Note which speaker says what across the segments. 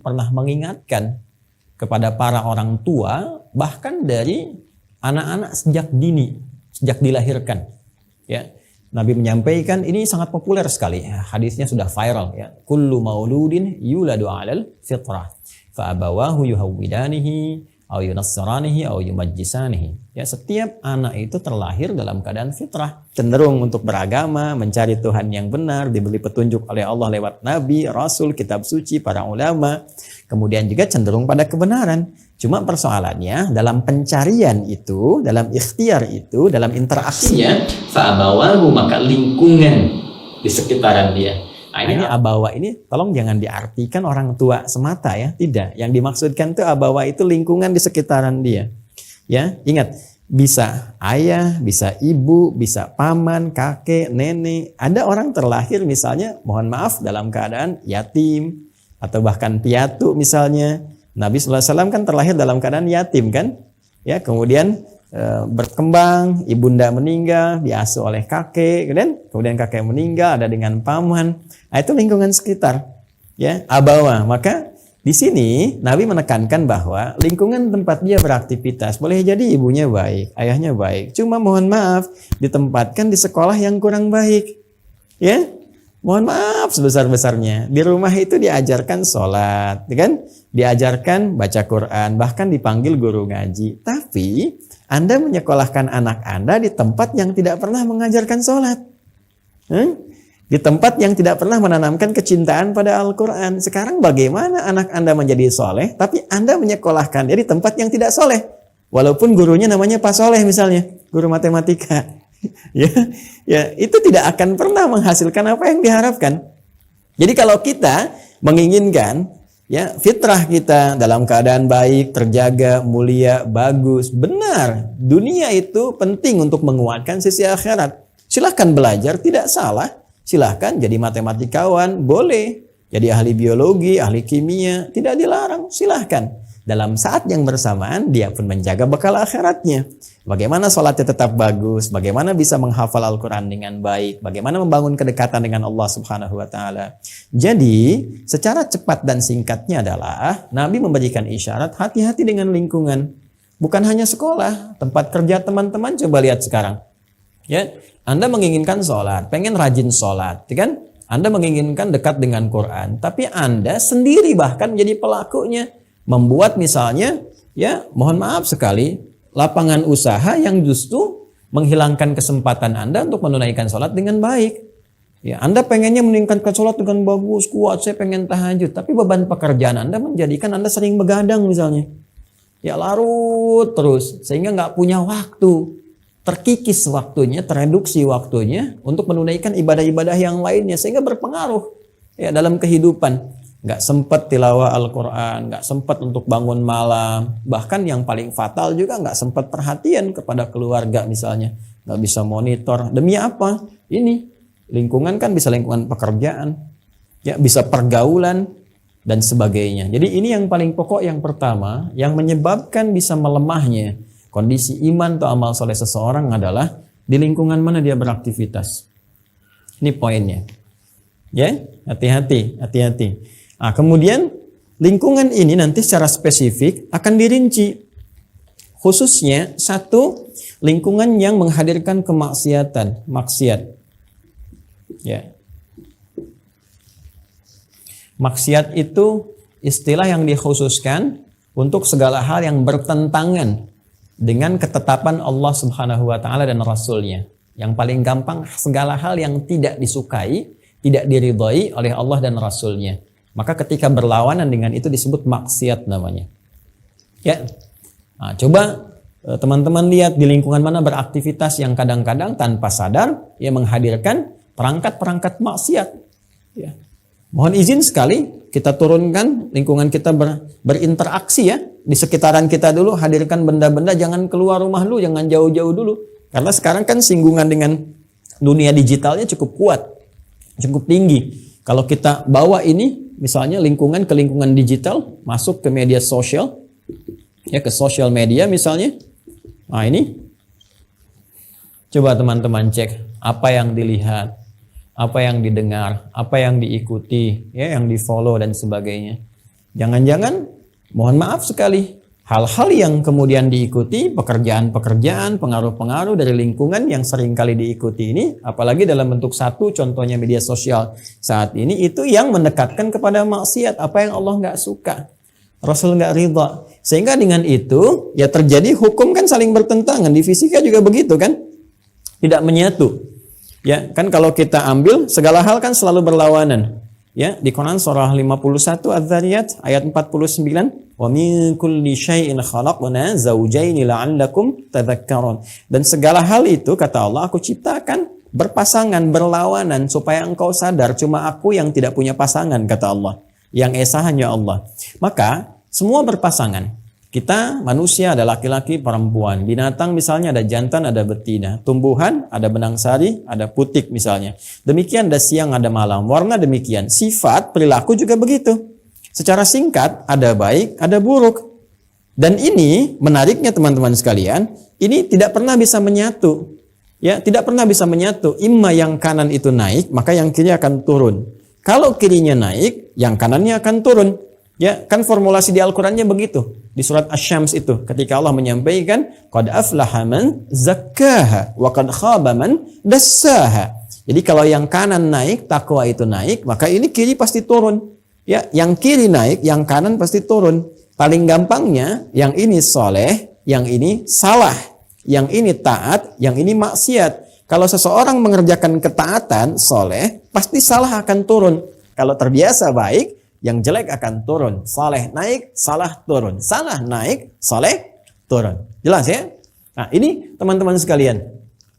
Speaker 1: pernah mengingatkan kepada para orang tua, bahkan dari anak-anak sejak dini, sejak dilahirkan. Ya, Nabi menyampaikan, ini sangat populer sekali. Hadisnya sudah viral. Ya, kullu mauludin yuladu 'alal fitrah, fa abawahu yuhawwidanihi au yunassiranihi au yumajjisanihi. Ya, setiap anak itu terlahir dalam keadaan fitrah, cenderung untuk beragama, mencari Tuhan yang benar, diberi petunjuk oleh Allah lewat nabi, rasul, kitab suci, para ulama, kemudian juga cenderung pada kebenaran. Cuma persoalannya dalam pencarian itu, dalam ikhtiar itu, dalam interaksinya, fa'abawahu, maka lingkungan di sekitaran dia. Nah, ini abawa ini tolong jangan diartikan orang tua semata ya, tidak. Yang dimaksudkan itu abawa itu lingkungan di sekitaran dia. Ya, ingat, bisa ayah, bisa ibu, bisa paman, kakek, nenek. Ada orang terlahir misalnya, mohon maaf, dalam keadaan yatim atau bahkan piatu misalnya. Nabi SAW kan terlahir dalam keadaan yatim kan? Ya, kemudian berkembang, ibunda meninggal, diasuh oleh kakek, kemudian kakek meninggal, ada dengan paman. Nah, itu lingkungan sekitar, ya, abawa. Maka di sini Nabi menekankan bahwa lingkungan tempat dia beraktivitas boleh jadi ibunya baik, ayahnya baik. Cuma mohon maaf, ditempatkan di sekolah yang kurang baik, ya. Mohon maaf sebesar-besarnya. Di rumah itu diajarkan sholat, kan? Diajarkan baca Quran, bahkan dipanggil guru ngaji. Tapi Anda menyekolahkan anak Anda di tempat yang tidak pernah mengajarkan sholat. Di tempat yang tidak pernah menanamkan kecintaan pada Al-Quran. Sekarang bagaimana anak Anda menjadi soleh, tapi Anda menyekolahkan dia di tempat yang tidak soleh. Walaupun gurunya namanya Pak Soleh misalnya, guru matematika. ya, itu tidak akan pernah menghasilkan apa yang diharapkan. Jadi kalau kita menginginkan ya fitrah kita dalam keadaan baik, terjaga, mulia, bagus, benar, dunia itu penting untuk menguatkan sisi akhirat. Silahkan belajar, tidak salah. Silahkan jadi matematikawan, boleh. Jadi ahli biologi, ahli kimia, tidak dilarang, silahkan. Dalam saat yang bersamaan, dia pun menjaga bekal akhiratnya. Bagaimana sholatnya tetap bagus, bagaimana bisa menghafal Al-Quran dengan baik, bagaimana membangun kedekatan dengan Allah Subhanahu wa Ta'ala. Jadi, secara cepat dan singkatnya adalah Nabi memberikan isyarat hati-hati dengan lingkungan. Bukan hanya sekolah, tempat kerja teman-teman, coba lihat sekarang. Ya, Anda menginginkan sholat, pengen rajin sholat, kan? Anda menginginkan dekat dengan Quran, tapi Anda sendiri bahkan menjadi pelakunya. Membuat misalnya, ya mohon maaf sekali, lapangan usaha yang justru menghilangkan kesempatan Anda untuk menunaikan sholat dengan baik. Ya, Anda pengennya meningkatkan sholat dengan bagus, kuat, saya pengen tahajud, tapi beban pekerjaan Anda menjadikan Anda sering begadang misalnya. Ya larut terus, sehingga nggak punya waktu. Terkikis waktunya, tereduksi waktunya untuk menunaikan ibadah-ibadah yang lainnya, sehingga berpengaruh ya dalam kehidupan. Nggak sempat tilawah Al-Quran, nggak sempat untuk bangun malam, bahkan yang paling fatal juga nggak sempat perhatian kepada keluarga misalnya, nggak bisa monitor. Demi apa? Ini lingkungan kan bisa lingkungan pekerjaan, ya bisa pergaulan dan sebagainya. Jadi ini yang paling pokok yang pertama, yang menyebabkan bisa melemahnya kondisi iman atau amal soleh seseorang adalah di lingkungan mana dia beraktivitas. Ini poinnya. Ya, hati-hati. Nah, kemudian lingkungan ini nanti secara spesifik akan dirinci. Khususnya satu, lingkungan yang menghadirkan kemaksiatan, maksiat. Ya. Maksiat itu istilah yang dikhususkan untuk segala hal yang bertentangan dengan ketetapan Allah Subhanahu wa Ta'ala dan Rasul-Nya. Yang paling gampang, segala hal yang tidak disukai, tidak diridhai oleh Allah dan Rasul-Nya. Maka ketika berlawanan dengan itu disebut maksiat namanya. Ya, nah, coba teman-teman lihat di lingkungan mana beraktivitas yang kadang-kadang tanpa sadar ya menghadirkan perangkat-perangkat maksiat. Ya. Mohon izin sekali kita turunkan lingkungan kita berinteraksi ya di sekitaran kita dulu, hadirkan benda-benda, jangan keluar rumah dulu, jangan jauh-jauh dulu. Karena sekarang kan singgungan dengan dunia digitalnya cukup kuat, cukup tinggi. Kalau kita bawa ini misalnya lingkungan ke lingkungan digital, masuk ke media sosial, ya ke sosial media misalnya. Nah ini, coba teman-teman cek apa yang dilihat, apa yang didengar, apa yang diikuti, ya yang di follow dan sebagainya. Jangan-jangan, mohon maaf sekali, hal-hal yang kemudian diikuti, pekerjaan-pekerjaan, pengaruh-pengaruh dari lingkungan yang sering kali diikuti ini, apalagi dalam bentuk satu, contohnya media sosial saat ini, itu yang mendekatkan kepada maksiat, apa yang Allah nggak suka, Rasul nggak ridha. Sehingga dengan itu, ya terjadi hukum kan saling bertentangan, di fisika juga begitu kan, tidak menyatu. Ya kan kalau kita ambil, segala hal kan selalu berlawanan. Ya, di Quran surah 51 Az-Zariyat ayat 49, wa min kulli syai'in khalaqna zawjaini la'allakum tadhakkarun. Dan segala hal itu kata Allah, aku ciptakan berpasangan, berlawanan supaya engkau sadar cuma aku yang tidak punya pasangan kata Allah. Yang esa hanya Allah. Maka semua berpasangan. Kita manusia ada laki-laki, perempuan. Binatang misalnya ada jantan, ada betina. Tumbuhan ada benang sari, ada putik misalnya. Demikian ada siang, ada malam. Warna demikian. Sifat, perilaku juga begitu. Secara singkat ada baik, ada buruk. Dan ini menariknya teman-teman sekalian, ini tidak pernah bisa menyatu. Ya, tidak pernah bisa menyatu. Imma yang kanan itu naik, maka yang kiri akan turun. Kalau kirinya naik, yang kanannya akan turun. Ya, kan formulasi di Al-Qur'annya begitu. Di surat Asy-Syams itu ketika Allah menyampaikan qad aflaha man zakkaha wa qad khaba man dassaha. Jadi kalau yang kanan naik, takwa itu naik, maka ini kiri pasti turun. Ya, yang kiri naik, yang kanan pasti turun. Paling gampangnya, yang ini soleh, yang ini salah. Yang ini taat, yang ini maksiat. Kalau seseorang mengerjakan ketaatan, soleh, pasti salah akan turun. Kalau terbiasa baik, yang jelek akan turun. Saleh naik, salah turun. Salah naik, saleh turun. Jelas ya? Nah ini teman-teman sekalian.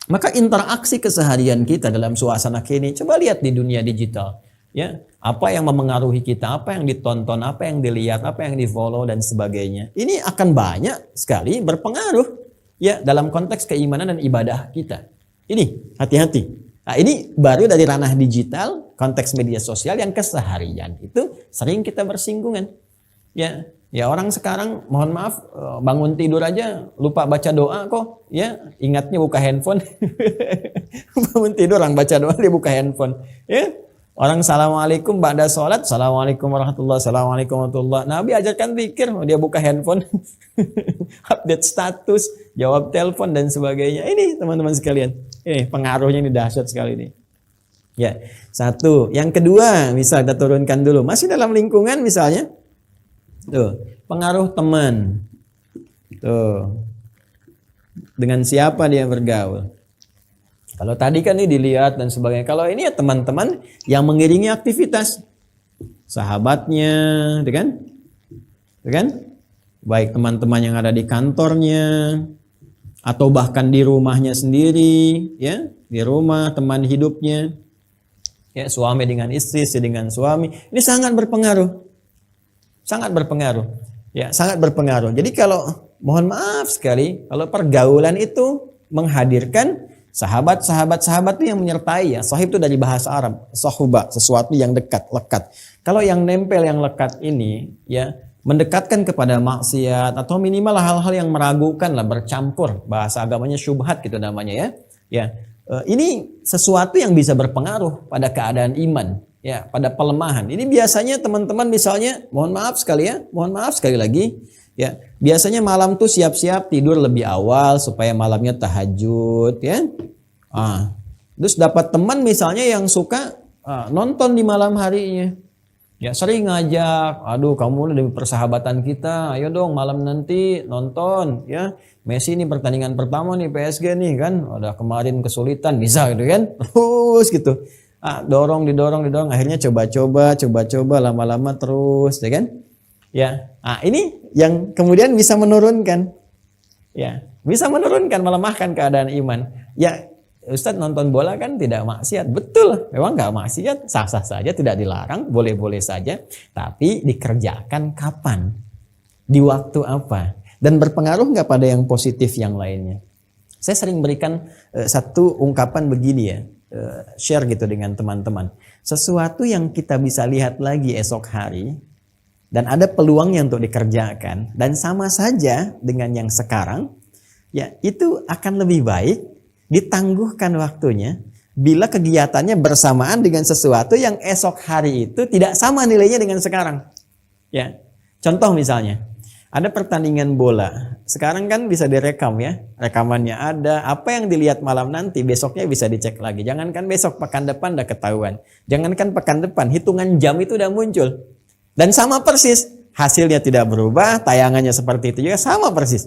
Speaker 1: Maka interaksi keseharian kita dalam suasana kini, coba lihat di dunia digital. Ya, apa yang memengaruhi kita, apa yang ditonton, apa yang dilihat, apa yang di follow dan sebagainya. Ini akan banyak sekali berpengaruh ya dalam konteks keimanan dan ibadah kita. Ini hati-hati. Nah, ini baru dari ranah digital, konteks media sosial yang keseharian itu sering kita bersinggungan. Ya, ya orang sekarang mohon maaf bangun tidur aja lupa baca doa kok, ya ingatnya buka handphone. Bangun tidur orang baca doa dia buka handphone. Ya, orang assalamualaikum ba'da sholat, assalamualaikum warahmatullahi, assalamualaikum warahmatullahi. Nabi ajarkan zikir, dia buka handphone, update status, jawab telepon dan sebagainya. Ini teman-teman sekalian. Ini pengaruhnya ini dahsyat sekali nih. Ya, satu. Yang kedua, misal kita turunkan dulu. Masih dalam lingkungan misalnya. Tuh, pengaruh teman. Tuh. Dengan siapa dia bergaul. Kalau tadi kan ini dilihat dan sebagainya. Kalau ini ya teman-teman yang mengiringi aktivitas. Sahabatnya, kan? Baik teman-teman yang ada di kantornya. Atau bahkan di rumahnya sendiri, ya, di rumah teman hidupnya, ya, suami dengan istri dengan suami, ini sangat berpengaruh, ya, sangat berpengaruh. Jadi kalau mohon maaf sekali, kalau pergaulan itu menghadirkan sahabat itu yang menyertai ya, sahib itu dari bahasa Arab, sahubah, sesuatu yang dekat, lekat. Kalau yang nempel, yang lekat ini, ya. Mendekatkan kepada maksiat atau minimal hal-hal yang meragukan lah, bercampur, bahasa agamanya syubhat gitu namanya ya. Ya, ini sesuatu yang bisa berpengaruh pada keadaan iman, ya, pada pelemahan. Ini biasanya teman-teman misalnya, mohon maaf sekali lagi, ya, biasanya malam tuh siap-siap tidur lebih awal supaya malamnya tahajud, ya. Terus dapat teman misalnya yang suka nonton di malam harinya. Ya sering ngajak, aduh kamu udah di persahabatan kita, ayo dong malam nanti nonton ya. Messi nih pertandingan pertama nih PSG nih kan, udah kemarin kesulitan bisa gitu kan, terus gitu. Didorong, akhirnya coba-coba lama-lama terus ya kan. Ya, ini yang kemudian bisa menurunkan, ya bisa menurunkan, melemahkan keadaan iman. Ya Ustadz nonton bola kan tidak maksiat, betul, memang nggak maksiat, sah-sah saja, tidak dilarang, boleh-boleh saja, tapi dikerjakan kapan, di waktu apa, dan berpengaruh nggak pada yang positif yang lainnya. Saya sering berikan satu ungkapan begini ya, share gitu dengan teman-teman, sesuatu yang kita bisa lihat lagi esok hari, dan ada peluangnya untuk dikerjakan, dan sama saja dengan yang sekarang, ya itu akan lebih baik ditangguhkan waktunya bila kegiatannya bersamaan dengan sesuatu yang esok hari itu tidak sama nilainya dengan sekarang. Ya, contoh misalnya, ada pertandingan bola. Sekarang kan bisa direkam ya, rekamannya ada. Apa yang dilihat malam nanti, besoknya bisa dicek lagi. Jangankan besok, pekan depan udah ketahuan. Jangankan pekan depan, hitungan jam itu udah muncul. Dan sama persis, hasilnya tidak berubah, tayangannya seperti itu juga sama persis.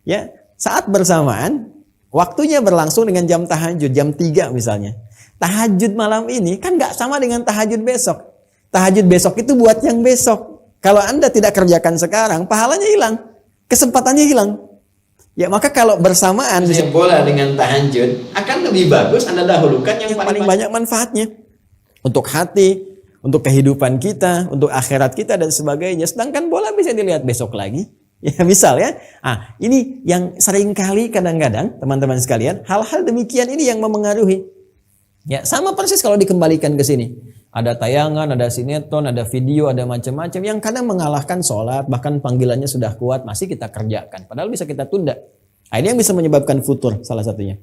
Speaker 1: Ya, saat bersamaan, waktunya berlangsung dengan jam tahajud, jam 3 misalnya. Tahajud malam ini kan nggak sama dengan tahajud besok. Tahajud besok itu buat yang besok. Kalau Anda tidak kerjakan sekarang, pahalanya hilang, kesempatannya hilang. Ya, maka kalau bersamaan bola dengan tahajud akan lebih bagus Anda dahulukan yang paling banyak manfaatnya untuk hati, untuk kehidupan kita, untuk akhirat kita dan sebagainya. Sedangkan bola bisa dilihat besok lagi. Ya, misal ya. Ini yang sering kali kadang-kadang teman-teman sekalian, hal-hal demikian ini yang memengaruhi. Ya, sama persis kalau dikembalikan ke sini. Ada tayangan, ada sinetron, ada video, ada macam-macam yang kadang mengalahkan sholat, bahkan panggilannya sudah kuat, masih kita kerjakan. Padahal bisa kita tunda. Ini yang bisa menyebabkan futur salah satunya.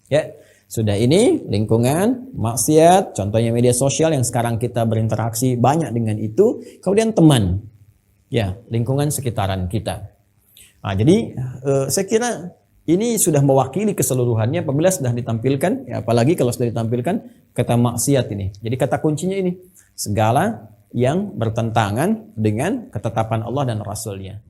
Speaker 1: Ya, sudah ini lingkungan, maksiat, contohnya media sosial yang sekarang kita berinteraksi banyak dengan itu. Kemudian teman, ya lingkungan sekitaran kita. Jadi saya kira ini sudah mewakili keseluruhannya apabila sudah ditampilkan, ya apalagi kalau sudah ditampilkan kata maksiat ini. Jadi kata kuncinya ini, segala yang bertentangan dengan ketetapan Allah dan Rasul-Nya.